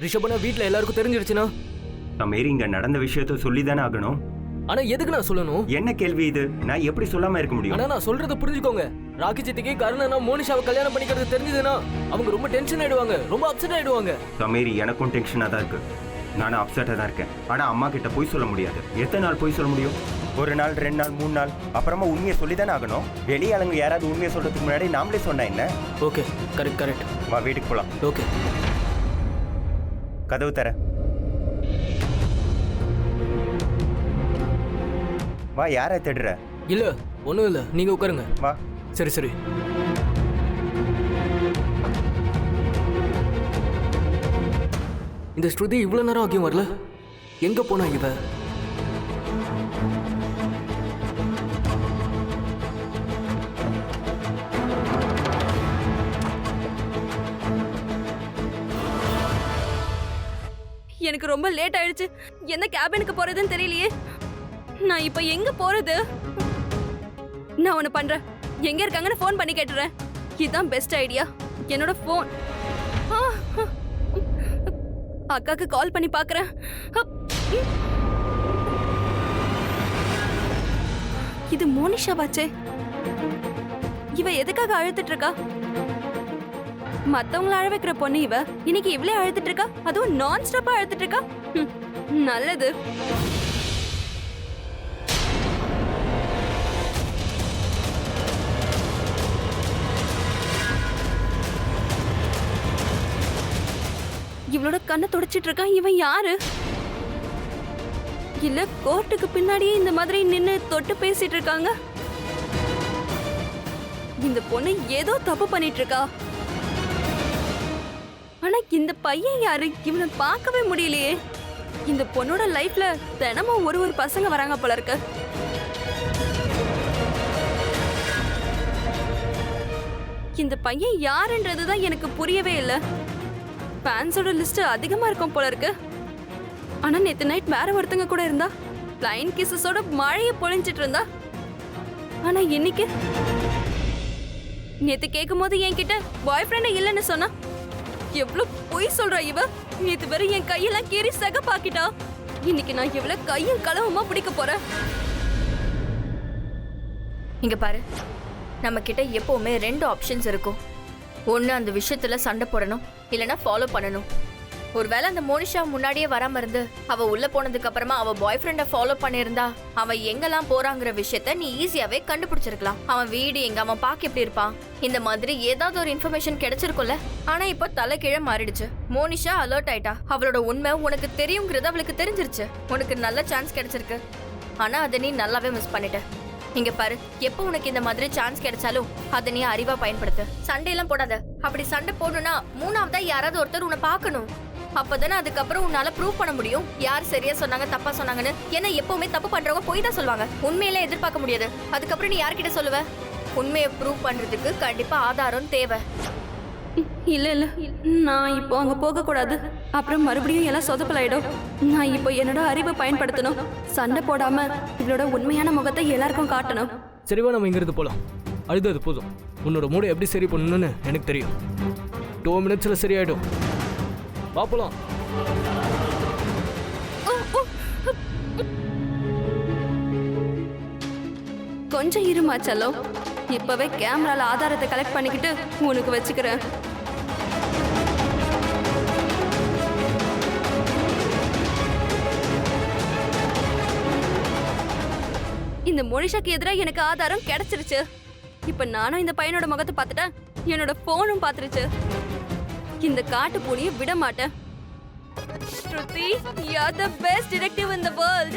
ரிஷபனா வீட்ல எல்லாருக்கும் தெரிஞ்சிருச்சுனா? மேரி இங்க நடந்த விஷயத்த சொல்லிதானே ஆகணும். ஆனா எதுக்கு நான் சொல்லணும்? என்ன கேள்வி இது? நான் எப்படி சொல்லாம இருக்க முடியும்? ஆனா நான் சொல்றத புரிஞ்சுக்கோங்க. ராக்கி சித்திக்கு கருணனா மோனிஷாவை கல்யாணம் பண்ணிக்கிறது தெரிஞ்சதுன்னா அவங்க ரொம்ப டென்ஷன் ஆயிடுவாங்க, ரொம்ப அப்செட் ஆயிடுவாங்க. மேரி எனக்கும் டென்ஷனா தான் இருக்கு. நானும் அப்செட்டா தான் இருக்கேன். ஆனா அம்மா கிட்ட போய் சொல்ல முடியாது. எத்தனை நாள் போய் சொல்ல முடியும்? ஒரு நாள், 2 நாள், 3 நாள், அப்புறமா உண்மையை சொல்லிதானே ஆகணும். வெளியே ஆளுங்க யாராவது உண்மையை சொல்றதுக்கு முன்னாடி நாமளே சொன்னா என்ன? Okay, correct. வா வீட்டுக்கு போலாம். ஓகே. கதவு தர. வா, யாரை தேடுற? இல்ல ஒண்ணும் இல்ல, நீங்க உட்காருங்க. வா. சரி. இந்த ஸ்ருதி இவ்வளவு நேரம் ஆகியும் வரல, எங்க போனா இவ? எனக்கு ரொம்ப லேட் ஆயிடுச்சு. எந்த கேபினுக்கு போறதுன்னு தெரியலையே. நான் இப்ப எங்க போறது? நான் ஒண்ணு பண்றேன். எங்க இருக்காங்கன்னு ஃபோன் பண்ணி கேட்டுறேன். இதுதான் பெஸ்ட் ஐடியா. என்னோட ஃபோன். அக்காக்கு கால் பண்ணி பாக்குறேன். இது மோனிஷா பாச்சே. இவ எதுக்காக அழுத்துட்டு இருக்கா? மத்தவங்கள அழ வைக்கிற பொண்ணு இவ. இன்னைக்கு இவளே அழுத்துட்டு இருக்கா, அதுவும் நான் ஸ்டாப்பா அழுத்துட்டு இருக்கா. நல்லது. இவளோட கண்ணை துடைச்சிட்டு இருக்கான். இவன் யாரு? இல்ல கோர்ட்டுக்கு பின்னாடியே இந்த மாதிரி நின்னு தொட்டு பேசிட்டு இருக்காங்க. இந்த பொண்ணு ஏதோ தப்பு பண்ணிட்டு இருக்கா. ஆனா இந்த பையன் யாரு? இவனை பார்க்கவே முடியலையே. இந்த பொண்ணோட லைஃப்ல தினமும் ஒரு பசங்க வராங்க போல இருக்கு. இந்த பையன் யாருன்றதுதான் எனக்கு புரியவே இல்ல. ஃபேன்ஸோட லிஸ்ட் அதிகமா இருக்கும் போல இருக்கு. ஆனா நேத்து நைட் வேற ஒருத்தங்க கூட இருந்தா, ப்ளைன் கிசஸோட மழைய பொழிஞ்சிட்டு இருந்தா. ஆனா இன்னைக்கு நேத்து கேட்கும் போது என்கிட்ட பாய் ஃப்ரெண்ட் இல்லைன்னு சொன்னா. எவ்வளவு பொய் சொல்றா இவ. நேத்து வேற என் கையெல்லாம் கீறி சகப்பாக்கிட்டா. இன்னைக்கு நான் எவ்வளவு கையும் களவுமா பிடிக்க போறேன். இங்க பாரு, நம்ம கிட்ட எப்பவுமே 2 ஆப்ஷன்ஸ் இருக்கும். ஒண்ணு அந்த விஷயத்துல சண்டை போடணும், இல்லைன்னா ஃபாலோ பண்ணணும். ஒருவேளை அந்த மோனிஷா முன்னாடியே வராம இருந்து அவ உள்ள போனதுக்கு அப்புறமா அவ பாய் ஃப்ரெண்ட ஃபாலோ பண்ணிருந்தா அவ எங்கெல்லாம் போறாங்கிற விஷயத்த நீ ஈஸியாவே கண்டுபிடிச்சிருக்கலாம். அவன் வீடு எங்க, அவன் பாக்க எப்படி இருப்பான், இந்த மாதிரி ஏதாவது ஒரு இன்ஃபர்மேஷன் கிடைச்சிருக்கும்ல. ஆனா இப்போ தலைகீழ மாறிடுச்சு. மோனிஷா அலர்ட் ஆயிட்டா. அவளோட உண்மை உனக்கு தெரியுங்கிறது அவளுக்கு தெரிஞ்சிருச்சு. உனக்கு நல்ல சான்ஸ் கிடைச்சிருக்கு. ஆனா அதை நீ நல்லாவே மிஸ் பண்ணிட்ட. இங்க பாரு, எப்போ உனக்கு இந்த மாதிரி சான்ஸ் கிடைச்சாலும் அதை நீ அறிவா பயன்படுத்து. சண்டையெல்லாம் போடாத. அப்படி சண்டை போடணும்னா மூணாவதா யாராவது ஒருத்தர் உன்னை பார்க்கணும். அப்பதானே அதுக்கப்புறம் உன்னால ப்ரூவ் பண்ண முடியும் யார் சரியா சொன்னாங்க தப்பா சொன்னாங்கன்னு. ஏன்னா எப்பவுமே தப்பு பண்றவங்க போய் தான் சொல்லுவாங்க. உண்மையில எதிர்பார்க்க முடியாது. அதுக்கப்புறம் நீ யார்கிட்ட சொல்லுவ? உண்மையை ப்ரூவ் பண்றதுக்கு கண்டிப்பா ஆதாரம் தேவை. இல்ல நான் இப்போ அங்க போக கூடாது. அப்புறம் மறுபடியும் எல்லாம் சொதப்பலாயிடும். நான் இப்போ என்னோட அறிவை பயன்படுத்தணும். சண்டை போடாம இவளோட உண்மையான முகத்தை எல்லாருக்கும் காட்டணும். சரிவா, நம்ம இங்கிருந்து போலாம். அழுது போதும். உன்னோட மூடை எப்படி சரி பண்ணணும்னு எனக்கு தெரியும். 2 மினிட்ஸ்ல சரியாயிடும். பாப்பலாம். கொஞ்சம் இருமா செல்லம். இப்பவே கேமரால ஆதாரத்தை கலெக்ட் பண்ணிக்கிட்டு உனக்கு வச்சுக்கிறேன். இந்த மோனிஷாக்கு எதிராக எனக்கு ஆதாரம் கிடைச்சிருச்சு. இப்ப நானும் இந்த பையனோட முகத்தை பார்த்துட்டேன். என்னோட போனும் பார்த்துருச்சு. இந்த காட்டு பூனியை விட மாட்டேன். ஸ்ருதி, you are the best detective in the world.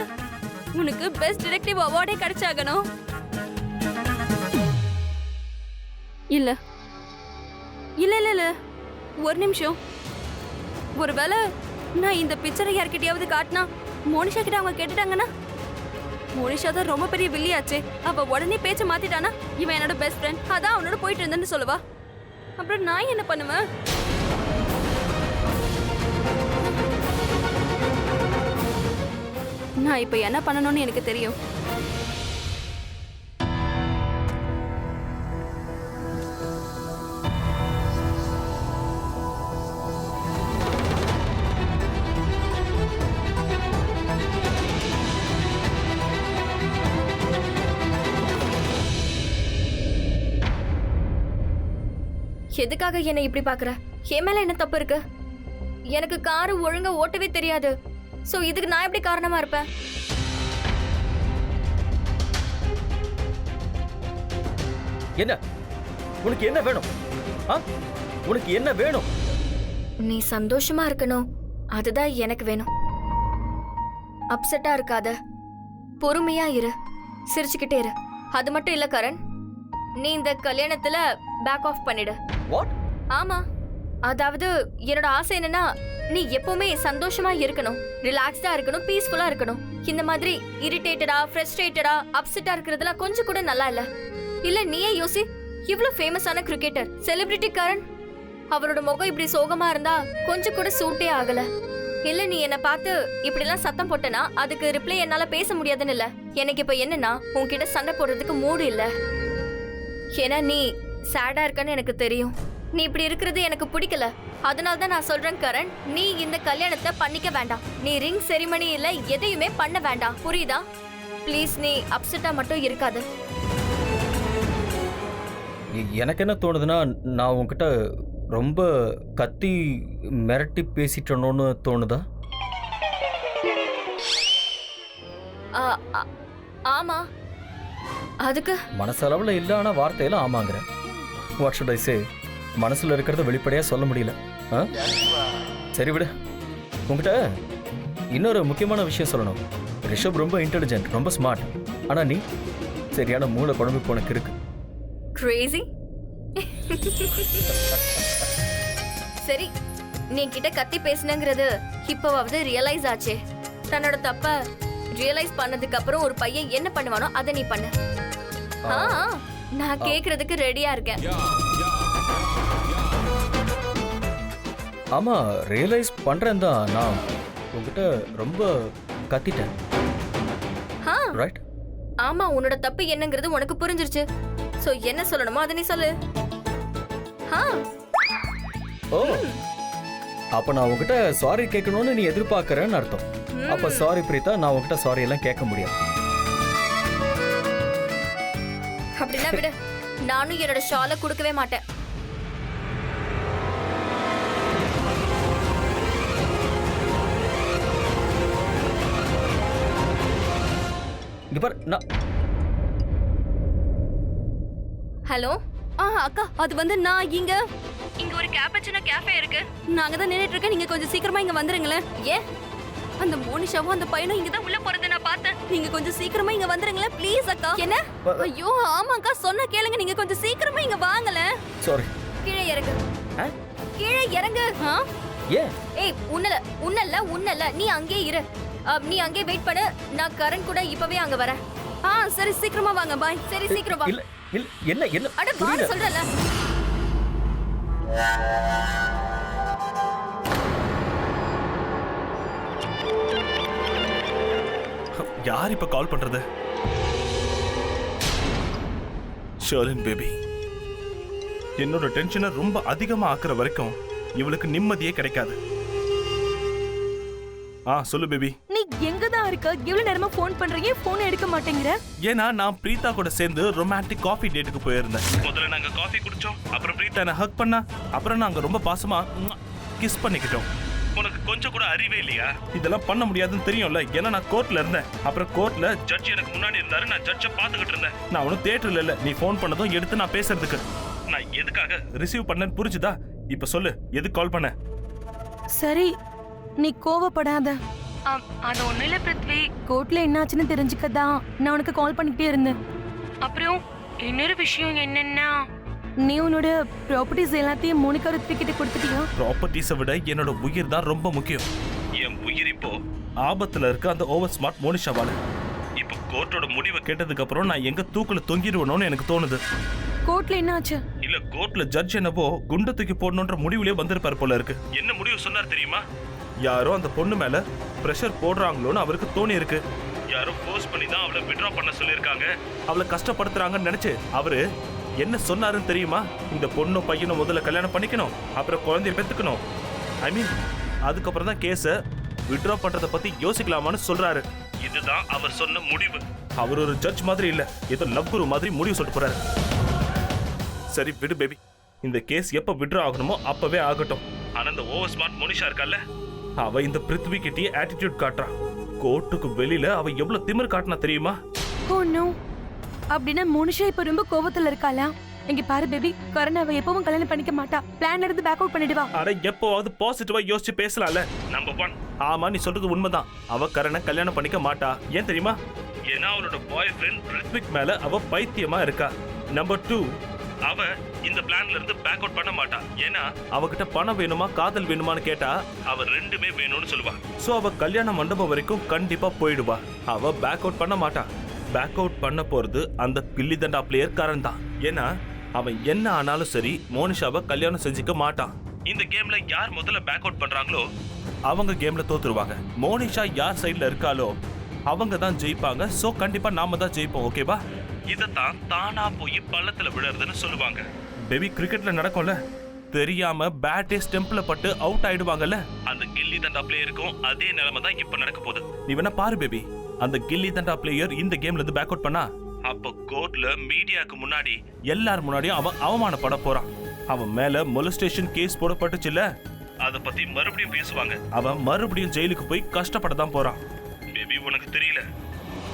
உனக்கு பெஸ்ட் டிடெக்டிவ் அவார்டே கிடைச்சாகணும். இல்ல இல்ல இல்ல இல்ல ஒரு நிமிஷம். ஒருவேளை நான் இந்த பிக்சரை யார்கிட்டயாவது காட்டினா மோனிஷா கிட்ட அவங்க கேட்டுட்டாங்கன்னா, மோனிஷா தான் ரொம்ப பெரிய வில்லியாச்சே. அவ உடனே பேச்ச மாத்திட்டானா இவன் என்னோட பெஸ்ட் ஃப்ரெண்ட், அதான் அவனோட போயிட்டு இருந்தேன்னு சொல்லுவா. அப்புறம் நான் என்ன பண்ணுவேன்? நான் இப்ப என்ன பண்ணணும்னு எனக்கு தெரியும். எதுக்காக என்ன இப்படி பாக்குற? என் மேல என்ன தப்பு இருக்கு? எனக்கு காரு ஒழுங்கா ஓட்டவே தெரியாது. சோ இதுக்கு நான் எப்படி காரணமா இருப்பேன்? என்ன உனக்கு என்ன வேணும்? உனக்கு என்ன வேணும்? நீ சந்தோஷமா இருக்கணும், அதுதான் எனக்கு வேணும். அப்செட்டா இருக்காத, பொறுமையா இரு, சிரிச்சுக்கிட்டே இரு. அது மட்டும் இல்ல கரண், நீ இந்த கல்யாணத்துல பேக் ஆஃப் பண்ணிடு. வாட்? ஆமா, அதாவது என்னோட ஆசை என்னன்னா நீ எப்பவுமே சந்தோஷமா இருக்கணும், ரிலாக்ஸ்டா இருக்கணும், பீஸ்ஃபுல்லா இருக்கணும். இந்த மாதிரி இரிட்டேட்டடா, ஃப்ரஸ்ட்ரேட்டடா, அப்செட்டா இருக்கிறதுலாம் கொஞ்சம் கூட நல்லா இல்ல. இல்ல நீயே யோசி, இவ்வளவு ஃபேமஸான கிரிக்கெட்டர், செலிபிரிட்டி கரண், அவரோட முகம் இப்படி சோகமா இருந்தா கொஞ்சம் கூட சூட்டே ஆகல. இல்ல நீ என்ன பார்த்து இப்படி எல்லாம் சத்தம் போட்டனா அதுக்கு ரிப்ளை என்னால பேச முடியாதுன்னு இல்ல. எனக்கு இப்ப என்னன்னா உன்கிட்ட சண்டை போடுறதுக்கு மூடு இல்ல. ஏன்னா நீ சேடா இருக்கன்னு எனக்கு தெரியும். நீ இப்படி இருக்கிறது எனக்கு பிடிக்கல. அதனாலதான் நான் சொல்றேன் கரண், நீ இந்த கல்யாணத்தை பண்ணிக்க வேண்டாம். நீ ரிங் செரிமனி இல்ல எதையுமே பண்ண வேண்டாம், புரியுதா? ப்ளீஸ் நீ அப்செட்டா மட்டும் இருக்காது. எனக்கு என்ன தோணுதுன்னா, நான் உன்கிட்ட ரொம்ப கத்தி மிரட்டி பேசிட்டோன்னு தோணுதா? ஆமா, அதுக்கு மனசளவில் இல்லை, ஆனால் வார்த்தையில ஆமாங்கிற. வாட் ஷுட் ஐ சே? மனசுல இருக்கிறத வெளிப்படையா சொல்ல முடியல. சரி விடு. உங்ககிட்ட இன்னொரு முக்கியமான விஷயம் சொல்லணும். ரிஷப் ரொம்ப இன்டெலிஜென்ட், ரொம்ப ஸ்மார்ட். ஆனா நீ சரியான மூளை குழம்பு உனக்கு இருக்கு. கிரேசி. சரி, நீ கிட்ட கத்தி பேசினங்கிறது இப்போவாவது ரியலைஸ் ஆச்சே. தன்னோட தப்ப ரியலைஸ் பண்ணதுக்கு அப்புறம் ஒரு பையன் என்ன பண்ணுவானோ அதை நீ பண்ணு. நான் கேக்குறதுக்கு ரெடியா இருக்கேன். ஆமா, ரியலைஸ் பண்றேன் தான். நான் உங்ககிட்ட ரொம்ப கத்திட்டேன். ரைட்? ஆமா, உன்னோட தப்பு என்னங்கிறது உனக்கு புரிஞ்சிருச்சு. சோ என்ன சொல்லணுமோ அதை நீ சொல்லு. ஓ, அப்ப நான் உங்ககிட்ட சாரி கேட்கணும்னு நீ எதிர்பார்க்கறேன்னு அர்த்தம். அப்ப சாரி பிரீதா, நான் உங்ககிட்ட சாரி எல்லாம் கேட்க முடியாது. அப்படின்னா விடு, நானும் என்னோட ஷாலை கொடுக்கவே மாட்டேன். இங்க பாரு, நான் ஹலோ. அக்கா, அது வந்து நான் இங்க ஒரு கேப்பச்சினோ கேஃபே இருக்கு. நாங்க தான் நின்னுட்டு இருக்கேன். நீங்க கொஞ்சம் சீக்கிரமா இங்க வந்துருங்களேன். ஏன்? அந்த மோனிஷாவும் அந்த பையனும் இங்க தான் உள்ள போறத நான் பார்த்தேன். நீங்க கொஞ்சம் சீக்கிரமா இங்க வந்துருங்களேன் ப்ளீஸ் அக்கா. என்ன? ஐயோ ஆமாக்கா, சொன்னா கேளுங்க. நீங்க கொஞ்சம் சீக்கிரமா இங்க வாங்கல. சாரி. கீழே இறங்கு. கீழே இறங்கு. ஏன்? ஏய், உன்னல்ல, நீ அங்கேயே இரு. நீ அங்கேயே வெயிட் பண்ணு. நான் கரண் கூட இப்பவே அங்க வரேன். சரி சீக்கிரமா வாங்க. பாய். சரி சீக்கிரம் வா. இல்ல இல்ல, என்ன என்ன அட வா சொல்றல. யார் இப்ப கால் பண்றது? ஷர்லின் பேபி, என்னோட டென்ஷனை ரொம்ப அதிகமா ஆக்குற வரைக்கும் இவளுக்கு நிம்மதியே கிடைக்காது. சொல்லு பேபி. நீ எங்க தான் இருக்க? இவ்வளவு நேரமா ஃபோன் பண்றீங்க, போன் எடுக்க மாட்டேங்கிற. ஏன்னா நான் பிரீதா கூட சேர்ந்து ரொமான்டிக் காஃபி டேட்டுக்கு போயிருந்தேன். முதல்ல நாங்க காஃபி குடிச்சோம், அப்புறம் பிரீதா என்ன ஹக் பண்ணா, அப்புறம் நாங்க ரொம்ப பாசமா கிஸ் பண்ணிக்கிட்டோம். உனக்கு கொஞ்சம் கூட அறிவே இல்லையா? இதெல்லாம் பண்ண முடியாதுன்னு தெரியும்ல. ஏன்னா நான் கோர்ட்ல இருந்தேன். அப்புறம் கோர்ட்ல ஜட்ஜ் எனக்கு முன்னாடி இருந்தாரு, நான் ஜட்ஜை பார்த்துக்கிட்டு இருந்தேன். நான் ஒன்றும் தியேட்டர்ல இல்ல. நீ ஃபோன் பண்ணதும் எடுத்து நான் பேசுறதுக்கு. நான் எதுக்காக ரிசீவ் பண்ணேன்னு புரிஞ்சுதா? இப்ப சொல்லு, எதுக்கு கால் பண்ண? சரி, நீ கோவப்படாத. அது ஒண்ணு இல்ல பிருத்வி, கோர்ட்ல என்னாச்சுன்னு தெரிஞ்சுக்கதான் நான் உனக்கு கால் பண்ணிக்கிட்டே இருந்தேன். அப்புறம் இன்னொரு விஷயம் என்னன்னா, நீ உன்னோட ப்ராப்பர்ட்டிஸ் எல்லாத்தையும் மோனிகா ருத்வி கிட்ட கொடுத்துட்டியா? ப்ராப்பர்ட்டிஸை விட என்னோட உயிர் தான் ரொம்ப முக்கியம். என் உயிர் இப்போ ஆபத்துல இருக்க அந்த ஓவர் ஸ்மார்ட் மோனிஷாவால. இப்போ கோர்ட்டோட முடிவை கேட்டதுக்கு அப்புறம் நான் எங்க தூக்குல தொங்கிடுவேணும்னு எனக்கு தோணுது. கோர்ட்ல என்னாச்சு? இல்ல, கோர்ட்ல ஜட்ஜ் என்னவோ குண்டு தூக்கி போடணுன்ற முடிவுலயே வந்திருப்பாரு போல இருக்கு. என்ன முடிவு சொன்னார் தெரியுமா? யாரோ அந்த பொண்ணு மேல பிரஷர் போடுறாங்களோன்னு அவருக்கு தோணி இருக்கு. யாரோ ஃபோர்ஸ் பண்ணி தான் அவளை வித்ட்ரா பண்ண சொல்லியிருக்காங்க. அவளை கஷ்டப்படுத்துறாங்கன்னு நினைச்சு அவரு என்ன சொன்னாருன்னு தெரியுமா? இந்த பொண்ணும் பையனும் முதல்ல கல்யாணம் பண்ணிக்கணும், அப்புறம் குழந்தைய பெத்துக்கணும். அதுக்கப்புறம் தான் கேஸை வித்ட்ரா பண்றத பத்தி யோசிக்கலாமான்னு சொல்றாரு. இதுதான் அவர் சொன்ன முடிவு. அவர் ஒரு ஜட்ஜ் மாதிரி இல்ல, ஏதோ லவ் குரு மாதிரி முடிவு சொல்லிட்டு போறாரு. சரி விடு பேபி, இந்த கேஸ் எப்ப விட்ரா ஆகணுமோ அப்பவே ஆகட்டும். ஆனா இந்த ஓவர் ஸ்மார்ட் மோனிஷா இருக்கல்ல, அவ இந்த பிருத்வி கிட்டயே ஆட்டிடியூட் காட்டுறான். கோர்ட்டுக்கு வெளியில அவ எவ்வளவு திமிர் காட்டினா தெரியுமா? ஓ நோ, அப்படின்னா மோனிஷா இப்ப ரொம்ப கோவத்துல இருக்காளா? இங்க பாரு பேபி, கரண் அவ எப்பவும் கல்யாணம் பண்ணிக்க மாட்டா. பிளான்ல இருந்து பேக் அவுட் பண்ணிடுவா. அட எப்போவாவது பாசிட்டிவா யோசிச்சு பேசலாம்ல. நம்பர் 1, ஆமா நீ சொல்றது உண்மைதான். அவ கரணை கல்யாணம் பண்ணிக்க மாட்டா. ஏன் தெரியுமா? ஏன்னா அவளோட பாய் ஃப்ரெண்ட் ரித்விக் மேல அவ பைத்தியமா இருக்கா. நம்பர் 2, அவ இந்த பிளான்ல இருந்து பேக் அவுட் பண்ண மாட்டா. ஏன்னா அவகிட்ட பணம் வேணுமா காதல் வேணுமான்னு கேட்டா அவ ரெண்டுமே வேணும்னு சொல்லுவா. சோ அவ கல்யாண மண்டபம் வரைக்கும் கண்டிப்பா போயிடுவா. அவ பேக் அவுட் பண்ண மாட்டா. பேக் அவுட் பண்ண போறது அந்த கில்லி தண்டா பிளேயர் கரண் தான். ஏன்னா அவன் என்ன ஆனாலும் சரி மோனிஷாவை கல்யாணம் செஞ்சுக்க மாட்டான். இந்த கேம்ல யார் முதல்ல பேக் அவுட் பண்றாங்களோ அவங்க கேம்ல தோத்துருவாங்க. மோனிஷா யார் சைடுல இருக்காளோ அவங்க தான் ஜெயிப்பாங்க. சோ கண்டிப்பா நாம தான் ஜெயிப்போம். ஓகேவா? இதத்தான் தானா போய் பள்ளத்துல விழுறதுன்னு சொல்லுவாங்க. பேபி கிரிக்கெட்ல நடக்கும்ல, தெரியாம பேட்டே ஸ்டெம்ப்ல பட்டு அவுட் ஆயிடுவாங்கல்ல, அந்த கில்லி தண்டா பிளேயருக்கும் அதே நிலைமை தான் இப்ப நடக்க போகுது. நீ வேணா பாரு பேபி, அந்த கில்லி தண்டா பிளேயர் இந்த கேம்ல இருந்து பேக் அவுட் பண்ணா அப்ப கோர்ட்ல மீடியாக்கு முன்னாடி எல்லார் முன்னாடியும் அவன் அவமானப்பட போறான். அவன் மேல மொலஸ்டேஷன் கேஸ் போடப்பட்டுச்சுல்ல, அத பத்தி மறுபடியும் பேசுவாங்க. அவன் மறுபடியும் ஜெயிலுக்கு போய் கஷ்டப்பட தான் போறான். பேபி உனக்கு தெரியல,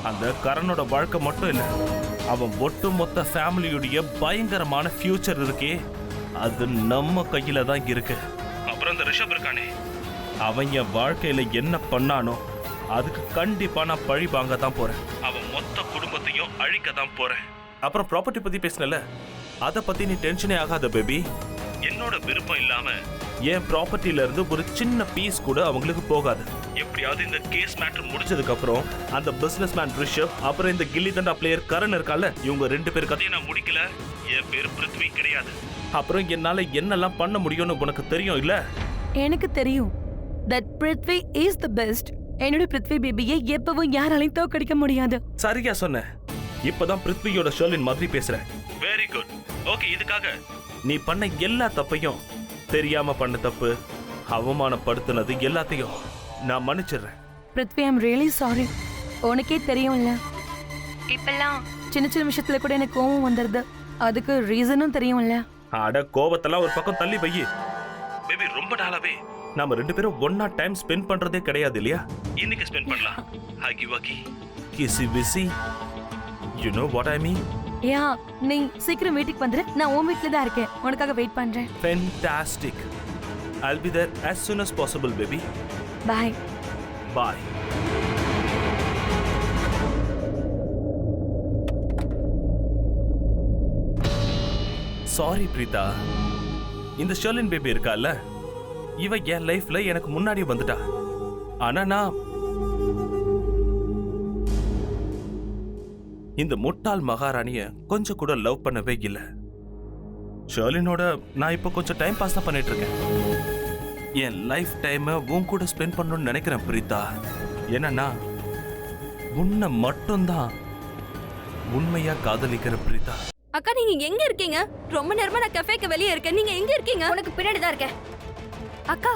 அந்த கரனோட வாழ்க்கை மட்டும் இல்ல, அவன் ஒட்டுமொத்த ஃபேமிலியுடைய பயங்கரமான ஃபியூச்சர் இருக்கே, அது நம்ம கையில தான் இருக்கு. அப்புறம் அந்த ரிஷப் இருக்கானே, அவன் என் வாழ்க்கையில என்ன பண்ணானோ அதுக்கு கண்டிப்பா நான் பழி வாங்க தான் போறேன். அவன் மொத்த குடும்பத்தையும் அழிக்க தான் போறேன். அப்புறம் ப்ராப்பர்ட்டி பத்தி பேசினல, அத பத்தி நீ டென்ஷனே ஆகாத பேபி. என்னோட விருப்பம் இல்லாம என் ப்ராப்பர்ட்டில இருந்து ஒரு சின்ன பீஸ் கூட அவங்களுக்கு போகாது. எப்படியாவது இந்த கேஸ் மேட்டர் முடிஞ்சதுக்கு அப்புறம் அந்த பிசினஸ் மேன் ரிஷப் அப்புறம் இந்த கில்லி தண்டா பிளேயர் கரண் இருக்கால, இவங்க 2 பேர் கதையை நான் முடிக்கல. என் பேர் பிருத்வி கிடையாது. அப்புறம் என்னால என்னெல்லாம் பண்ண முடியும்னு உனக்கு தெரியும் இல்ல? எனக்கு தெரியும். That Prithvi is the best. என்னோட பிருத்வி பேபியை எப்பவும் யாராலையும் தோக்கடிக்க முடியாது. சரியா சொன்ன. இப்பதான் பிருத்வியோட ஷர்லின் மாதிரி பேசுற. Very good. ஓகே, இதுக்காக நீ பண்ண எல்லா தப்பையும், தெரியாம பண்ண தப்பு, அவமானப்படுத்தினது எல்லாத்தையும் நான் மன்னிச்சிடுறேன். பிருத்வி, ஐ அம் ரியலி சாரி. உனக்கே தெரியும்ல, இப்பெல்லாம் சின்ன சின்ன விஷயத்துல கூட எனக்கு கோவம் வந்துருது. அதுக்கு ரீசனும் தெரியும்ல. அட கோபத்தெல்லாம் ஒரு பக்கம் தள்ளி வை பேபி. ரொம்ப நாளாவே நாம 2 பேரும் ஒன்னா டைம் ஸ்பெண்ட் பண்றதே கிடையாது இல்லையா? இன்னைக்கு ஸ்பெண்ட் பண்ணலாம். ஹாக்கி வாக்கி கிசி விசி, you know what I mean. Yeah, நீ சீக்கிரம் வீட்டுக்கு வந்துரு. நான் உன் வீட்ல தான் இருக்கேன், உனக்காக வெயிட் பண்றேன். Fantastic. I'll be there as soon as possible baby. Bye. Bye. Sorry Preetha, இந்த ஷர்லின் பேபி இருக்கால, இவ என் லைஃப்ல எனக்கு முன்னாடி வந்துட்டா. ஆனா நான் இந்த முட்டாள் மகாராணிய கொஞ்சம் கூட லவ் பண்ணவே இல்லை. ஷர்லினோட நான் இப்ப கொஞ்சம் டைம் பாஸ் தான் பண்ணிட்டு இருக்கேன். என் லைஃப் டைம் உன் கூட ஸ்பெண்ட் பண்ணணும்னு நினைக்கிறேன் பிரீதா. என்னன்னா உன்னை மட்டும்தான் உண்மையா காதலிக்கிற பிரீதா. அக்கா, நீங்க எங்க இருக்கீங்க? ரொம்ப நேரமா நான் கஃபேக்கு வெளியே இருக்கேன். நீங்க எங்க இருக்கீங்க? உனக்கு பின்னாடி தான் இருக்கேன். அக்கா,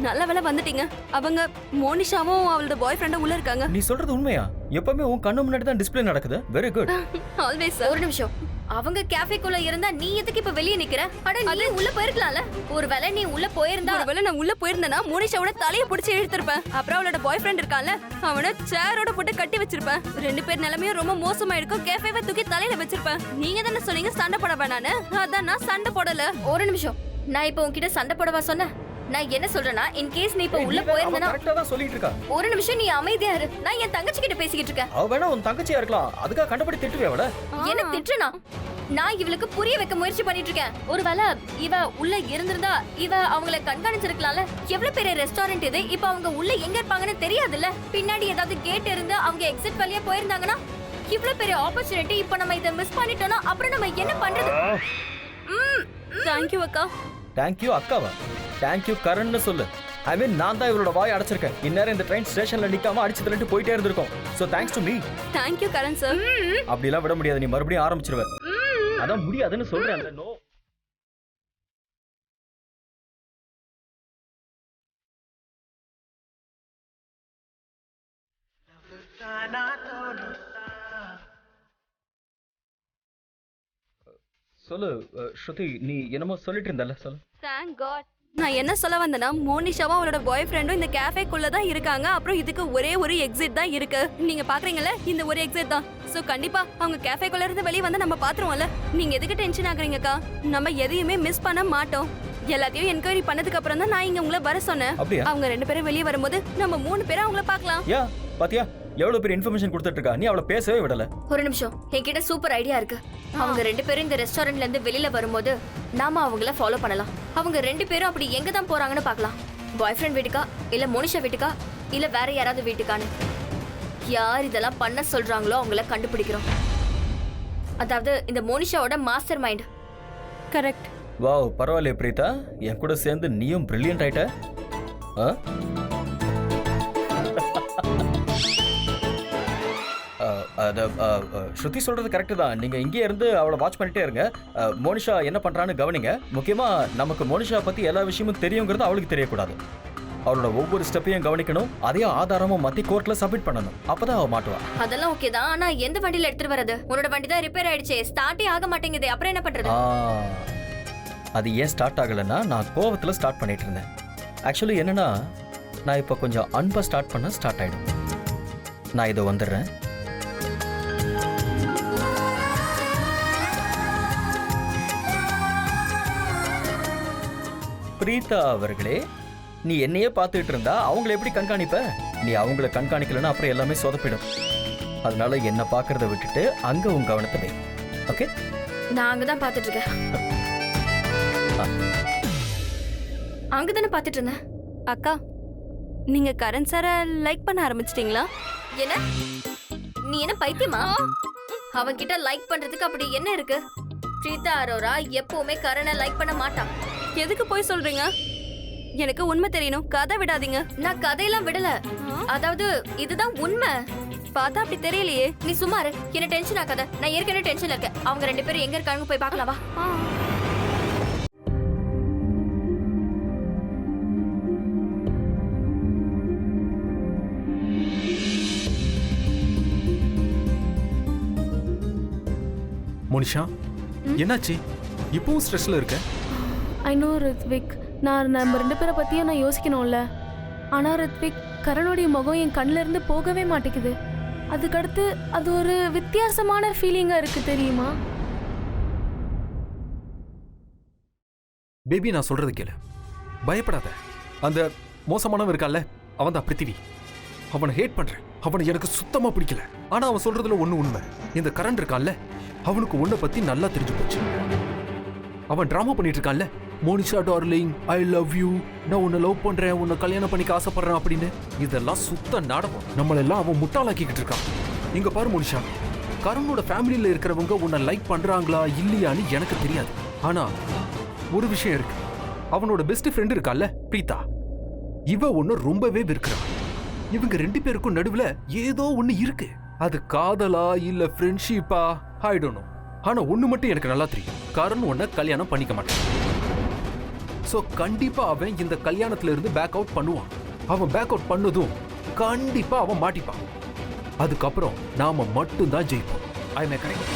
நல்ல வேளை வந்துட்டீங்க. அவங்க மோனிஷாவும் அவளோட பாய் ஃப்ரெண்டும் உள்ள இருக்காங்க. நீ சொல்றது உண்மையா? எப்பவுமே உன் கண்ணு முன்னாடி தான் டிஸ்ப்ளே நடக்குது. Very good. ஆல்வேஸ். ஒரு நிமிஷம், அவங்க கேஃபேக்குள்ள இருந்தா நீ எதுக்கு இப்ப வெளியே நிக்கிற? அட நீ உள்ள போயிருக்கலாம்ல. ஒருவேளை நீ உள்ள போயிருந்தா, ஒருவேளை நான் உள்ள போயிருந்தேனா மோனிஷாவோட தலைய பிடிச்சி இழுத்திருப்பேன். அப்புறம் அவளோட பாய் ஃப்ரெண்ட் இருக்கான்ல, அவனை சேரோட போட்டு கட்டி வச்சிருப்பேன். 2 பேர் நிலைமையும் ரொம்ப மோசமா இருக்கும். கேஃபேவை தூக்கி தலையில வச்சிருப்பேன். நீங்க தானே சொன்னீங்க சண்டை போட வேணான்னு. அதான் நான் சண்டை போடல. ஒரு நிமிஷம், நான் இப்ப உன்கிட்ட சண்டை போடவா சொன்னேன்? நான் என்ன சொல்றேன்னா, இன் கேஸ் நீ இப்ப உள்ள போயிருந்தனா. கரெக்ட்டா தான் சொல்லிட்டு இருக்கா. ஒரு நிமிஷம் நீ அமைதியா இரு. நான் என் தங்கச்சி கிட்ட பேசிக்கிட்டு இருக்கேன். அவ வேணா உன் தங்கச்சியா இருக்கலாம். அதுக்காக கண்டபடி திட்டுவே அவள. என்ன திட்டுனா? நான் இவளுக்கு புரிய வைக்க முயற்சி பண்ணிட்டு இருக்கேன். ஒருவேளை இவ உள்ள இருந்திருந்தா இவ அவங்கள கண்காணிச்சிருக்கலாம்ல. எவ்வளவு பெரிய ரெஸ்டாரண்ட் இது. இப்ப அவங்க உள்ள எங்க இருப்பாங்கன்னு தெரியாதுல்ல. பின்னாடி ஏதாவது கேட் இருந்து அவங்க எக்ஸிட் வழியா போயிருந்தாங்கன்னா, இவ்வளவு பெரிய ஆப்பர்ச்சுனிட்டி இப்ப நம்ம இத மிஸ் பண்ணிட்டோம்னா அப்புறம் நம்ம என்ன பண்றது? தேங்க் யூ அக்கா. தேங்க் யூ அக்காவா? தேங்க் யூ கரண்னு சொல்லு. ஐ மீன் நான் தான் இவளோட வாய் அடைச்சிருக்கேன். இந்நேரம் இந்த ட்ரெயின் ஸ்டேஷன்ல நிக்காம அடிச்சு தள்ளிட்டு போயிட்டே இருந்திருக்கும். So thanks to me. Thank you Karan sir. அப்படிலாம் விட முடியாது. நீ மறுபடியும் ஆரம்பிச்சிருவ. அதான் முடியாதுன்னு சொல்றேன். நோ. சொல்லு ஸ்ருதி, நீ என்னமோ சொல்லிட்டு இருந்தல, சொல்லு. Thank God. நான் என்ன சொல்ல வந்தேன்னா, மோனிஷாவும் அவளோட பாய் ஃப்ரெண்டும் இந்த கேஃபேக்குள்ள தான் இருக்காங்க. அப்புறம் இதுக்கு ஒரே ஒரு எக்ஸிட் தான் இருக்கு. நீங்க பாக்குறீங்கல்ல, இந்த ஒரு எக்ஸிட் தான். சோ கண்டிப்பா அவங்க கேஃபேக்குள்ள இருந்து வெளிய வந்து நம்ம பாத்துருவோம்ல. நீங்க எதுக்கு டென்ஷன் ஆகுறீங்கக்கா? நம்ம எதையுமே மிஸ் பண்ண மாட்டோம். எல்லாத்தையும் என்கொயரி பண்ணதுக்கு அப்புறம் தான் நான் இங்க உங்களை வர சொன்னேன். அப்படியா? அவங்க 2 பேரும் வெளிய வரும்போது நம்ம 3 பேரும் அவங்கள பார்க்கலாம். யா பாத்தியா எவ்வளவு பெரிய இன்ஃபர்மேஷன் கொடுத்துட்டு இருக்கா, நீ அவளை பேசவே விடல. ஒரு நிமிஷம், என்கிட்ட சூப்பர் ஐடியா இருக்கு. அவங்க 2 பேரும் இந்த ரெஸ்டாரண்ட்ல இருந்து வெளியில வரும்போது நாம அவங்கள ஃபாலோ பண்ணலாம். அவங்க 2 பேரும் அப்படி எங்க தான் போறாங்கன்னு பார்க்கலாம். பாய் ஃப்ரெண்ட் வீட்டுக்கா, இல்ல மோனிஷா வீட்டுக்கா, இல்ல வேற யாராவது வீட்டுக்கான்னு. யார் இதெல்லாம் பண்ண சொல்றாங்களோ அவங்கள கண்டுபிடிக்கிறோம். அதாவது இந்த மோனிஷாவோட மாஸ்டர் மைண்ட். கரெக்ட். வாவ், பரவாயில்லையே பிரீதா, என் கூட சேர்ந்து நீயும் பிரில்லியன்ட் ஆயிட்ட. ஸ்ருதி சொல்றது கரெக்டு தான். நீங்க இங்கே இருந்து அவளை வாட்ச் பண்ணிட்டே இருங்க. மோனிஷா என்ன பண்றான்னு கவனிங்க. முக்கியமா நமக்கு மோனிஷா பத்தி எல்லா விஷயமும் தெரியுங்கிறது அவளுக்கு தெரியக்கூடாது. அவளோட ஒவ்வொரு ஸ்டெப்பையும் கவனிக்கணும். அதையும் ஆதாரமா மாத்தி கோர்ட்ல சப்மிட் பண்ணணும். அப்பதான் அவ மாட்டுவா. அதெல்லாம் ஓகே தான். ஆனா எந்த வண்டியில எடுத்துட்டு வரது? உன்னோட வண்டி தான் ரிப்பேர் ஆயிடுச்சே, ஸ்டார்ட்டே ஆக மாட்டேங்குது. அப்புறம் என்ன பண்றது? அது ஏன் ஸ்டார்ட் ஆகலைன்னா, நான் கோவத்தில் ஸ்டார்ட் பண்ணிட்டு இருந்தேன். ஆக்சுவலி என்னன்னா, நான் இப்போ கொஞ்சம் அன்பா ஸ்டார்ட் பண்ண ஸ்டார்ட் ஆயிடும். நான் இதோ வந்துடுறேன். பிரீதா அவர்களே, நீ என்னையே பார்த்துட்டு இருந்தா அவங்கள எப்படி கண்காணிப்ப? நீ அவங்கள கண்காணிக்கலன்னா அப்புறம் எல்லாமே சொதப்பிடும். அதனால என்ன பார்க்கறத விட்டுட்டு அங்க உன் கவனத்தை வை. ஓகே? நான் அங்கதான் பார்த்துட்டு இருக்கேன். அங்கதானே பார்த்துட்டு இருந்தேன். அக்கா, நீங்க கரண் சாரை லைக் பண்ண ஆரம்பிச்சிட்டீங்களா? என்ன? நீ என்ன பைத்தியமா? அவன்கிட்ட லைக் பண்றதுக்கு அப்படி என்ன இருக்கு? பிரீதா அரோரா எப்பவுமே கரணை லைக் பண்ண மாட்டான். எதுக்கு போய் சொல்றீங்க? எனக்கு உண்மை தெரியணும். கதை விடாதீங்க. நான் கதையெல்லாம் விடல. அதாவது இதுதான் உண்மை. பார்த்தா அப்படி தெரியலையே. நீ சும்மா இரு. என்ன டென்ஷன் ஆகாத. நான் ஏற்கனவே டென்ஷன்ல இருக்கேன். அவங்க 2 பேரும் எங்க இருக்காங்க போய் பார்க்கலாமா? மோனிஷா, என்னாச்சு? இப்பவும் ஸ்ட்ரெஸ்ல இருக்க? ஐ நோ ரித்விக், நம்ம 2 பேரை பத்தியும் நான் யோசிக்கணும்ல. ஆனா ரித்விக், கரணுடைய முகம் என் கண்ணில இருந்து போகவே மாட்டேங்குது. அதுக்கடுத்து அது ஒரு வித்தியாசமான ஃபீலிங்கா இருக்கு, தெரியுமா? பேபி, நான் சொல்றது கேளு, பயப்படாத. அந்த மோசமானவன் இருக்கான்ல, அவன் தான் பிருத்திவி. அவனை ஹேட் பண்றேன். அவனை எனக்கு சுத்தமா பிடிக்கல. ஆனா அவன் சொல்றதுல ஒண்ணு உண்மை. இந்த கரண் இருக்கான்ல, அவனுக்கு உன்னை பத்தி நல்லா தெரிஞ்சு போச்சு. அவன் டிராமா பண்ணிட்டு இருக்கான்ல, Monisha darling, I love you, நான் உன்னை லவ் பண்றேன், உன்னை கல்யாணம் பண்ணிக்க ஆசைப்படுறேன் அப்படின்னு. இதெல்லாம் சுத்த நாடகம். நம்மளெல்லாம் அவன் முட்டாளாக்கிக்கிட்டு இருக்கான். இங்க பாரு மோனிஷா, கருணோட ஃபேமிலியில இருக்கிறவங்க உன்னை லைக் பண்றாங்களா இல்லையான்னு எனக்கு தெரியாது. ஆனா ஒரு விஷயம் இருக்கு. அவனோட பெஸ்ட் ஃப்ரெண்ட் இருக்கான்ல பிரீதா, இவ ஒன்னு ரொம்பவே வெறுக்கிறான். இவங்க 2 பேருக்கும் நடுவுல ஏதோ ஒண்ணு இருக்கு. அது காதலா இல்ல ஃப்ரெண்ட்ஷிப்பா, ஐ டோன்ட் நோ. ஆனா ஒண்ணு மட்டும் எனக்கு நல்லா தெரியும், கரண் உன்னை கல்யாணம் பண்ணிக்க மாட்டான். சோ கண்டிப்பா அவன் இந்த கல்யாணத்துல இருந்து பேக் அவுட் பண்ணுவான். அவன் பேக் அவுட் பண்ணதும் கண்டிப்பா அவன் மாட்டிப்பான். அதுக்கப்புறம் நாம மட்டும்தான் ஜெயிப்போம். ஐ மே கரெக்ட்?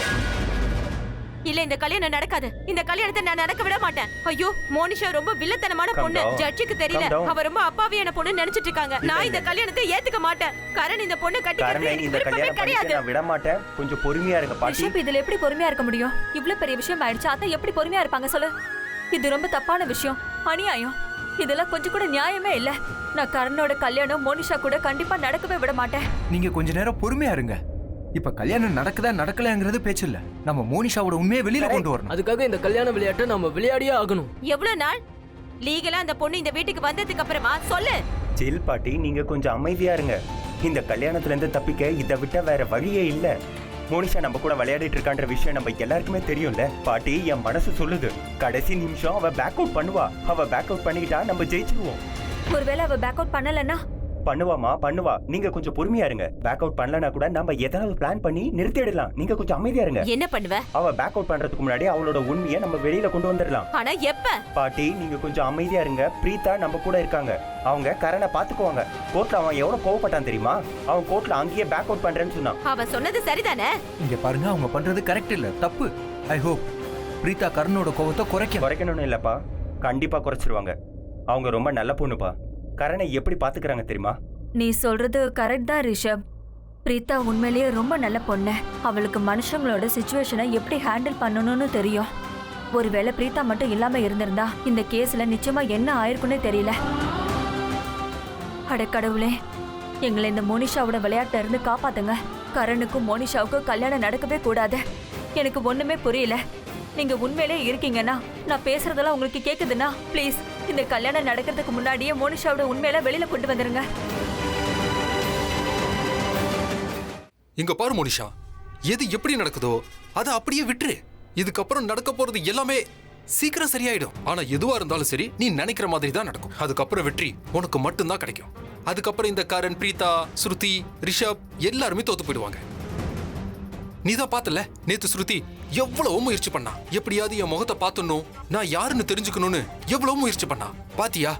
இல்ல, இந்த கல்யாணம் நடக்காது. இந்த கல்யாணத்தை நான் நடக்க விட மாட்டேன். ஐயோ, மோனிஷா ரொம்ப வில்லத்தனமான பொண்ணு. ஜட்ஜுக்கு தெரியல, அவ ரொம்ப அப்பாவியான பொண்ணு நினைச்சிட்டு இருக்காங்க. நான் இந்த கல்யாணத்தை ஏத்துக்க மாட்டேன். கரண் இந்த பொண்ணு கட்டிக்கிறது எனக்கு விருப்பமே கிடையாது. நான் விட மாட்டேன். கொஞ்சம் பொறுமையா இருங்க பாட்டி. ரிஷப், இதுல எப்படி பொறுமையா இருக்க முடியும்? இவ்ளோ பெரிய விஷயம் ஆயிடுச்சு, அத எப்படி பொறுமையா இருப்பாங்க சொல்லு? இது ரொம்ப தப்பான விஷயம், அநியாயம். இதெல்லாம் கொஞ்சம் கூட நியாயமே இல்ல. நான் கரணோட கல்யாணம் மோனிஷா கூட கண்டிப்பா நடக்கவே விட மாட்டேன். நீங்க கொஞ்ச நேரம் பொறுமையா இருங்க. இப்ப கல்யாணம் நடக்குதா நடக்கலங்கிறது பேச்சு இல்ல. நம்ம மோனிஷாவோட உண்மையை வெளியில கொண்டு வரணும். அதுக்காக இந்த கல்யாண விளையாட்டை நம்ம விளையாடியே ஆகணும். எவ்வளவு நாள் லீகலா அந்த பொண்ணு இந்த வீட்டுக்கு வந்ததுக்கு அப்புறமா சொல்லு. சில் பாட்டி, நீங்க கொஞ்சம் அமைதியா இருங்க. இந்த கல்யாணத்துல இருந்து தப்பிக்க இதை விட்ட வேற வழியே இல்ல. மோனிஷா நம்ம கூட விளையாடிட்டு இருக்கான்ற விஷயம் நம்ம எல்லாருக்குமே தெரியும்ல பாட்டி. என் மனசு சொல்லுது, கடைசி நிமிஷம் அவ பேக் அவுட் பண்ணுவா. அவ பேக் அவுட் பண்ணிக்கிட்டா நம்ம ஜெயிச்சிருவோம். ஒருவேளை அவ பேக் அவுட் பண்ணலன்னா? பண்ணுவாமா, பண்ணுவா. நீங்க கொஞ்சம் பொறுமையா இருங்க. பேக் அவுட் பண்ணலனா கூட நம்ம ஏதாவது பிளான் பண்ணி நிறுத்திடலாம். நீங்க கொஞ்சம் அமைதியா இருங்க. என்ன பண்ணுவ? அவ பேக் அவுட் பண்றதுக்கு முன்னாடி அவளோட உண்மையை நம்ம வெளியில கொண்டு வந்துடலாம். ஆனா எப்ப? பாட்டி, நீங்க கொஞ்சம் அமைதியா இருங்க. பிரீதா நம்ம கூட இருக்காங்க. அவங்க கரணை பாத்துக்குவாங்க. கோர்ட்ல அவன் எவ்வளவு கோவப்பட்டான் தெரியுமா? அவன் கோர்ட்ல அங்கேயே பேக் அவுட் பண்றேன்னு சொன்னான். அவ சொன்னது சரிதானே? இங்க பாருங்க, அவங்க பண்றது கரெக்ட் இல்ல, தப்பு. ஐ ஹோப் பிரீதா கரனோட கோவத்தை குறைக்கணும்னு இல்லப்பா, கண்டிப்பா குறைச்சிருவாங்க. அவங்க ரொம்ப நல்ல பொண்ணுப்பா. கரனை எப்படி பாத்துக்கிறாங்க தெரியுமா? நீ சொல்றது கரெக்ட் தான் ரிஷப். பிரீதா உண்மையிலேயே ரொம்ப நல்ல பொண்ணு. அவளுக்கு மனுஷங்களோட சிச்சுவேஷனை எப்படி ஹேண்டில் பண்ணணும்னு தெரியும். ஒருவேளை பிரீதா மட்டும் இல்லாம இருந்திருந்தா இந்த கேஸ்ல நிச்சயமா என்ன ஆயிருக்குன்னே தெரியல. அட கடவுளே, எங்களை இந்த மோனிஷாவோட விளையாட்டுல இருந்து காப்பாத்துங்க. கரனுக்கும் மோனிஷாவுக்கும் கல்யாணம் நடக்கவே கூடாது. எனக்கு ஒண்ணுமே புரியல. நீங்க உண்மையிலே இருக்கீங்கன்னா, நான் பேசுறதெல்லாம் உங்களுக்கு கேக்குதுன்னா ப்ளீஸ் இந்த கல்யாணம் நடக்கிறதுக்கு முன்னாடியே மோனிஷாவோட உண்மையில வெளியில கொண்டு வந்துருங்க. இங்க பாரு மோனிஷா, எது எப்படி நடக்குதோ அதை அப்படியே விட்டுரு. இதுக்கப்புறம் நடக்க போறது எல்லாமே சீக்கிரம் சரியாயிடும். ஆனா எதுவா இருந்தாலும் சரி, நீ நினைக்கிற மாதிரி தான் நடக்கும். அதுக்கப்புறம் வெற்றி உனக்கு மட்டும்தான் கிடைக்கும். அதுக்கப்புறம் இந்த கரண், பிரீதா, ஸ்ருதி, ரிஷப் எல்லாருமே தோத்து போயிடுவாங்க. நீதான் பார்த்தல நேத்து ஸ்ருதி எவ்வளவு முயற்சி பண்ணா. எப்படியாவது என் முகத்தை பார்த்தணும், நான் யாருன்னு தெரிஞ்சுக்கணும்னு எவ்வளவு முயற்சி பண்ணா. பாத்தியா,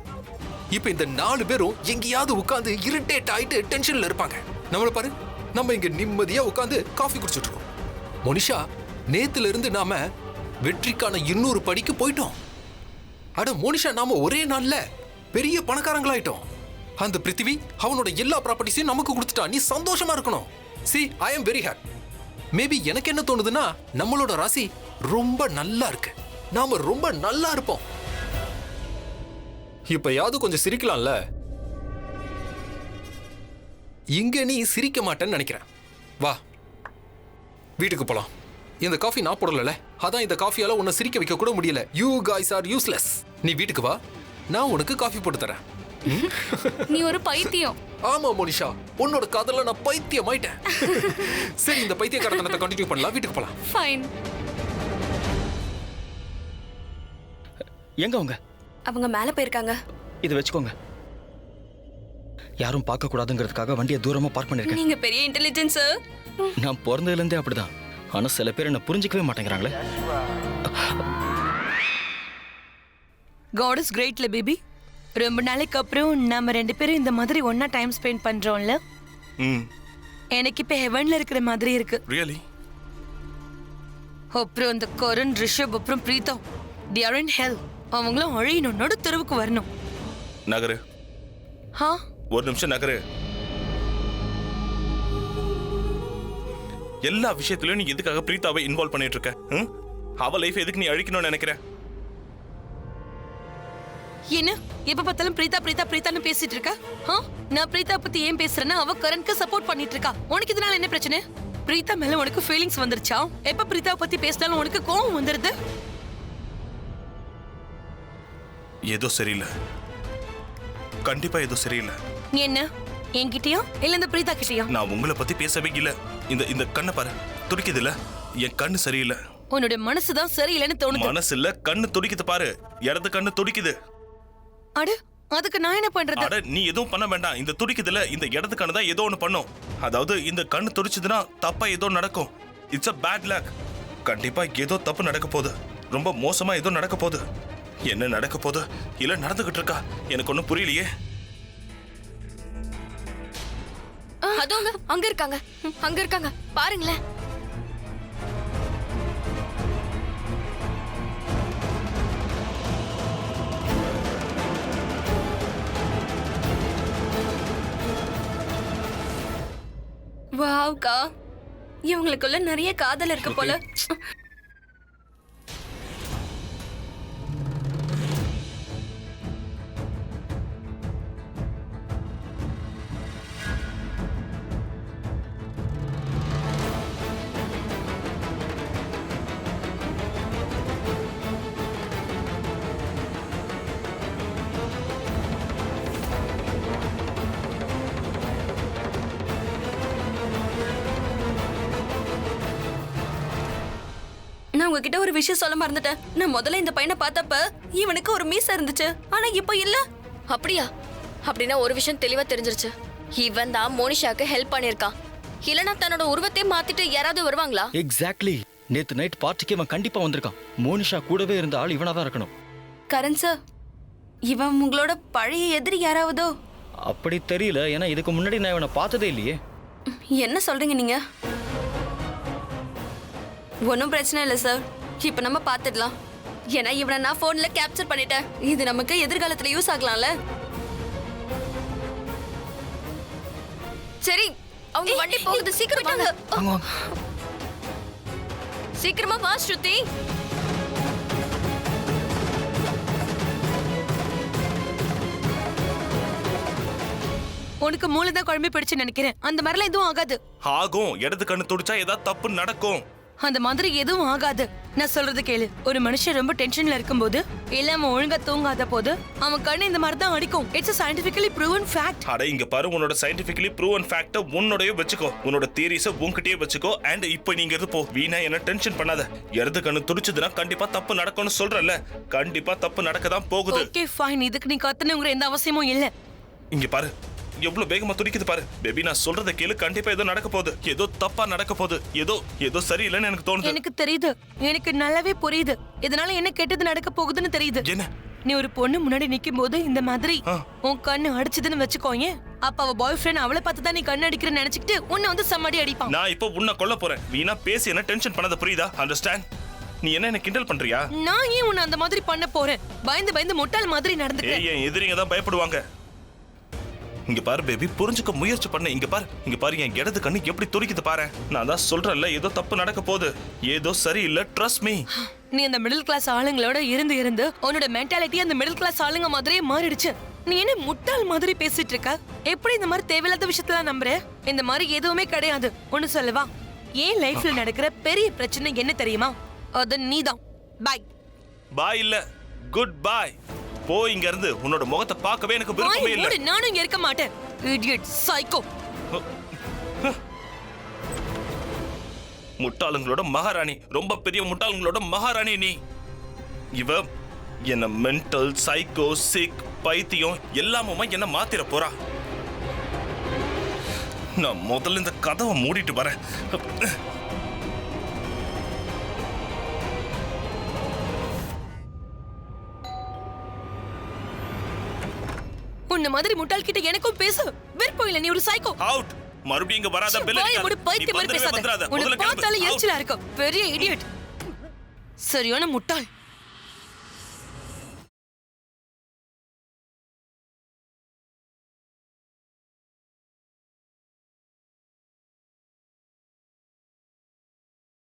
இப்ப இந்த 4 பேரும் எங்கேயாவது உட்கார்ந்து இரிட்டேட் ஆயிட்டு டென்ஷன்ல இருப்பாங்க. நம்மள பாரு, நம்ம இங்க நிம்மதியா உட்கார்ந்து காஃபி குடிச்சிட்டு இருக்கோம். மோனிஷா, நேத்துல இருந்து நாம வெற்றிக்கான 200 படிக்கு போயிட்டோம். அட மோனிஷா, நாம ஒரே நாள்ல பெரிய பணக்காரங்களாயிட்டோம். அந்த பிருத்திவி அவனோட எல்லா ப்ராப்பர்ட்டிஸையும் நமக்கு கொடுத்துட்டா. நீ சந்தோஷமா இருக்கணும். See, I am very happy. Maybe எனக்கு என்ன தோணுதுன்னா, நம்மளோட ராசி ரொம்ப நல்லா இருக்கு. நாம ரொம்ப நல்லா இருப்போம். இப்பயாவது கொஞ்சம் சிரிக்கலாம்ல. இங்க நீ சிரிக்க மாட்டேன்னு நினைக்கிறேன். வா, வீட்டுக்கு போலாம். இந்த காஃபி நான் போடல, அதான் இந்த காஃபியால உன்னை சிரிக்க வைக்க கூட முடியல. You guys are useless. நீ வீட்டுக்கு வா, நான் உனக்கு காஃபி போட்டு தரேன். நீ ஒரு பைத்தியம். ஆமா மோனிஷா, உன்னோட காதல நான் பைத்தியம் ஆயிட்டேன். சரி, இந்த பைத்தியக்காரத்தனத்தை கண்டினியூ பண்ணலாம். வீட்டுக்கு போலாம். ஃபைன். எங்க அவங்க மேல போயிருக்காங்க. இதை வச்சுக்கோங்க. யாரும் பார்க்க கூடாதுங்கிறதுக்காக வண்டியை தூரமா பார்க் பண்ணிருக்கேன். நீங்க பெரிய இன்டெலிஜென்ஸ். நான் பிறந்ததுல இருந்தே அப்படிதான். ஆனா சில பேர் என்ன புரிஞ்சிக்கவே மாட்டேங்கிறாங்களே. God is greatல பேபி. ரொம்ப நாளைக்கு அப்புறம் நம்ம 2 பேரும் இந்த மாதிரி ஒண்ணா டைம் ஸ்பெண்ட் பண்றோம்ல. எனக்கு இப்ப ஹெவன்ல இருக்கிற மாதிரி இருக்கு. ரியலி? அப்புறம் அந்த கரண், ரிஷப், அப்புறம் Preetha, they are in hell. அவங்களும் அழியணும், நடு தெருவுக்கு வரணும். நகரு. ஒரு நிமிஷம் நகரு. எல்லா விஷயத்திலயும் நீ எதுக்காக பிரீதாவை இன்வால்வ் பண்ணிட்டு இருக்க? அவ லைஃப் எதுக்கு நீ அழிக்கணும்னு நினைக்கிற? என்ன எப்ப பார்த்தாலும் பிரீதா பிரீதா பிரீதான்னு பேசிட்டு இருக்கா? நான் பிரீதா பத்தி ஏன் பேசுறேன்னா, அவ கரண்ட்க்கு சப்போர்ட் பண்ணிட்டு இருக்கா. உனக்கு இதனால என்ன பிரச்சனை? பிரீதா மேல உனக்கு ஃபீலிங்ஸ் வந்துருச்சா? எப்ப பிரீதா பத்தி பேசினாலும் உனக்கு கோவம் வந்துருது. ஏதோ சரியில்லை. கண்டிப்பா ஏதோ சரியில்லை. என்ன என்கிட்டயா இல்ல இந்த பிரீதா கிட்டயா? நான் உங்களை பத்தி பேசவே இல்ல. இந்த கண்ணை பாரு, துடிக்குது இல்ல? என் கண்ணு சரியில்லை. உன்னோட மனசுதான் சரியில்லைன்னு தோணுது. மனசு இல்ல, கண்ணு துடிக்குது பாரு. இடது கண்ணு துடிக்குது. அட, அதுக்கு நான் என்ன பண்றது? அட, நீ எதுவும் பண்ண வேண்டாம். இந்த துடிக்குதுல, இந்த இடது கண்ணு தான் ஏதோ ஒன்று பண்ணும். அதாவது இந்த கண்ணு துடிச்சதுன்னா தப்பா ஏதோ நடக்கும். It's a bad luck. கண்டிப்பா ஏதோ தப்பு நடக்க போகுது. ரொம்ப மோசமா ஏதோ நடக்க போகுது. என்ன நடக்க போகுது? இல்ல நடந்துகிட்டு இருக்கா? எனக்கு ஒன்றும் புரியலையே. அதோங்க அங்க இருக்காங்க, அங்க இருக்காங்க பாருங்களேன். வாவ்கா, இவங்களுக்குள்ள நிறைய காதல் இருக்கு போல. நான் உங்ககிட்ட ஒரு விஷயம் சொல்ல மறந்துட்டேன். நான் முதல்ல இந்த பையனை பார்த்தப்ப இவனுக்கு ஒரு மீசை இருந்துச்சு, ஆனா இப்போ இல்ல. அப்படியா? அப்படின்னா ஒரு விஷயம் தெளிவா தெரிஞ்சிருச்சு. இவன் தான் மோனிஷாக்கு ஹெல்ப் பண்ணிருக்கான். இல்லனா தன்னோட உருவத்தை மாத்திட்டு யாராவது வருவாங்களா? எக்ஸாக்ட்லி. நேத்து நைட் பார்ட்டிக்கு இவன் கண்டிப்பா வந்திருக்கான். மோனிஷா கூடவே இருந்த ஆள் இவனா தான் இருக்கணும். கரண் சார், இவன் உங்களோட பழைய எதிரி யாராவதோ? அப்படி தெரியல, ஏன்னா இதுக்கு முன்னாடி நான் இவனை பார்த்ததே இல்லையே. என்ன சொல்றீங்க நீங்க? ஒன்றும் பிரச்சனை இல்லை சார். இப்ப நம்ம பாத்துடலாம். ஏன்னா இவனை நான் போன்ல கேப்சர் பண்ணிட்டேன். இது நமக்கு எதிர்காலத்துல யூஸ் ஆகலாம்ல. சரி, அவங்க வண்டி போகுது, சீக்கிரம் வாங்க. சீக்கிரமா வா ஸ்ருதி. உனக்கு மூளைதான் குழம்பி பிடிச்சு நினைக்கிறேன். அந்த மாதிரிலாம் எதுவும் ஆகாது. ஆகும். இடது கண்ணு துடிச்சா ஏதாவது தப்பு நடக்கும். அந்த மாதிரி எதுவும் ஆகாது. நான் சொல்றது கேளு. ஒரு மனுஷன் ரொம்ப டென்ஷன்ல இருக்கும்போது இல்ல அவன் ஒழுங்கா தூங்காத போது அவன் கண்ணு இந்த மாதிரி தான் அடிக்கும். It's a scientifically proven fact. அட இங்க பாரு, உன்னோட சயின்டிபிகலி ப்ரூவன் ஃபேக்ட உன்னோடய வச்சுக்கோ. உன்னோட தியரிஸ உன்கிட்டயே வச்சுக்கோ. அண்ட் இப்போ நீங்க இருந்து போ. வீணா என்ன டென்ஷன் பண்ணாத. இடது கண்ணு துடிச்சதுன்னா கண்டிப்பா தப்பு நடக்கும்னு சொல்றல. கண்டிப்பா தப்பு நடக்க தான் போகுது. Okay fine. இதுக்கு நீ கத்தணுங்கிற எந்த அவசியமும் இல்ல. இங்க பாரு, எவ்வளவு வேகமா துடிக்குது பாரு. பேபி, நான் சொல்றத கேளு. கண்டிப்பா ஏதோ நடக்க போகுது. ஏதோ தப்பா நடக்க போகுது. ஏதோ சரியில்லைன்னு எனக்கு தோணுது. எனக்கு தெரியுது. எனக்கு நல்லாவே புரியுது. இதனால என்ன கெட்டது நடக்க போகுதுன்னு தெரியுது. என்ன? நீ ஒரு பொண்ணு முன்னாடி நிக்கும் போது இந்த மாதிரி உன் கண்ணு அடிச்சதுன்னு வச்சுக்கோங்க. அப்ப அவ பாய் ஃப்ரெண்ட் அவளை பார்த்து தான் நீ கண்ணு அடிக்கிறன்னு நினைச்சிட்டு உன்னை வந்து சம்மடி அடிப்பான். நான் இப்போ உன்னை கொல்ல போறேன். வீணா பேசி என்ன டென்ஷன் பண்ணாத, புரியுதா? அண்டர்ஸ்டாண்ட்? நீ என்ன கிண்டல் பண்றியா? நான் ஏன் உன்னை அந்த மாதிரி பண்ண போறேன்? பயந்து முட்டாள் மாதிரி நடந்துக்க. என் எதிரிங்க தான் பயப்படுவாங்க. இங்க பாரு பேபி, புரிஞ்சுக்க முயற்சி பண்ண. இங்க பாரு என் இடது கண்ணு எப்படி துடிக்குது பாரு. நான் தான் சொல்றேன்ல, ஏதோ தப்பு நடக்க போகுது. ஏதோ சரியில்லை. Trust me. நீ அந்த மிடில் கிளாஸ் ஆளுங்களோட இருந்து உன்னோட மென்டாலிட்டி அந்த மிடில் கிளாஸ் ஆளுங்க மாதிரியே மாறிடுச்சு. நீ என்ன முட்டாள் மாதிரி பேசிட்டு இருக்க? எப்படி இந்த மாதிரி தேவையில்லாத விஷயத்துல நம்புற? இந்த மாதிரி எதுவுமே கிடையாது. ஒன்னு சொல்லவா, ஏன் லைஃப்ல நடக்கிற பெரிய பிரச்சனை என்ன தெரியுமா? அது நீதான். பாய். பாய் இல்ல, குட் பாய். போ இங்க இருந்து. உன்னோட முகத்தை பார்க்கவே எனக்கு விருப்பமே இல்ல. நானும் இங்க இருக்க மாட்டேன். Idiot psycho. முட்டாளுங்களோட மகாராணி, ரொம்ப பெரிய முட்டாளுங்களோட மகாராணி நீ. இவ என்ன மென்டல், சைக்கோ, சிக், பைத்தியம் எல்லாமுமா என்ன மாத்திர போறா. நான் முதல்ல இந்த கதவை மூடிட்டு வரேன். உன்ன மாதிரி முட்டாள் கிட்ட எனக்கும் பேச விருப்பம் இல்ல. நீ ஒரு சைக்கோ. அவுட். மறுபடியும் இங்க வராத. பெல் அடிக்காத. பைத்தியம் மாதிரி பேசாத. உன்னை பார்த்தாலே எரிச்சலா இருக்கு. பெரிய இடியட். சரியான முட்டாள்.